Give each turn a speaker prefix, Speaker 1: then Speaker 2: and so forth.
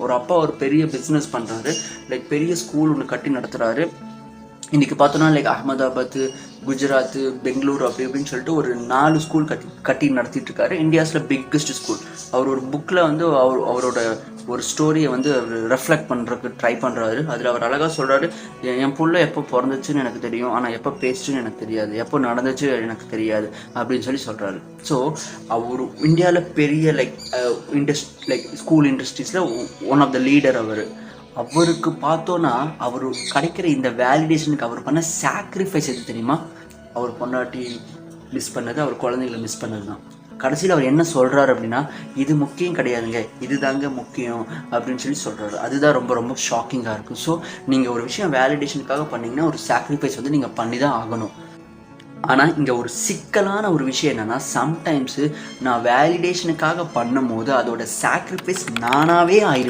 Speaker 1: ஒரு அப்பா ஒரு பெரிய பிஸ்னஸ் பண்ணுறாரு, லைக் பெரிய ஸ்கூல் ஒன்று கட்டி நடத்துகிறாரு. இன்றைக்கி பார்த்தோன்னா லைக் அகமதாபாத், குஜராத், பெங்களூர் அப்படி இப்படின்னு சொல்லிட்டு ஒரு 4 ஸ்கூல் கட்டி நடத்திட்டு இருக்காரு. இந்தியாஸில் பிக்கஸ்ட் ஸ்கூல். அவர் ஒரு புக்கில் வந்து அவரோட ஒரு ஸ்டோரியை வந்து அவர் ரெஃப்ளெக்ட் பண்ணுறதுக்கு ட்ரை பண்ணுறாரு. அதில் அவர் அழகாக சொல்கிறாரு, என் புள்ள எப்போ பிறந்துச்சுன்னு எனக்கு தெரியும், ஆனால் எப்போ பேசுச்சுன்னு எனக்கு தெரியாது, எப்போ நடந்துச்சு எனக்கு தெரியாது அப்படின்னு சொல்லி சொல்கிறாரு. ஸோ அவர் இந்தியாவில் பெரிய லைக் ஸ்கூல் இண்டஸ்ட்ரீஸில் ஒன் ஆஃப் த லீடர் அவருக்கு பார்த்தோன்னா அவர் கிடைக்கிற இந்த வேலிடேஷனுக்கு அவர் பண்ண சாக்ரிஃபைஸ் எது தெரியுமா? அவர் பொண்டாட்டி மிஸ் பண்ணது, அவர் குழந்தைகளை மிஸ் பண்ணது தான். கடைசியில் அவர் என்ன சொல்கிறாரு அப்படின்னா, இது முக்கியம் கிடையாதுங்க, இது தாங்க முக்கியம் அப்படின்னு சொல்லி சொல்கிறாரு. அதுதான் ரொம்ப ரொம்ப ஷாக்கிங்காக இருக்கும். ஸோ நீங்கள் ஒரு விஷயம் வேலிடேஷனுக்காக பண்ணிங்கன்னா ஒரு சாக்ரிஃபைஸ் வந்து நீங்கள் பண்ணி தான் ஆகணும். ஆனால் இங்கே ஒரு சிக்கலான ஒரு விஷயம் என்னென்னா, சம்டைம்ஸு நான் வேலிடேஷனுக்காக பண்ணும் போது அதோட சாக்ரிஃபைஸ் நானாகவே ஆயிடும்.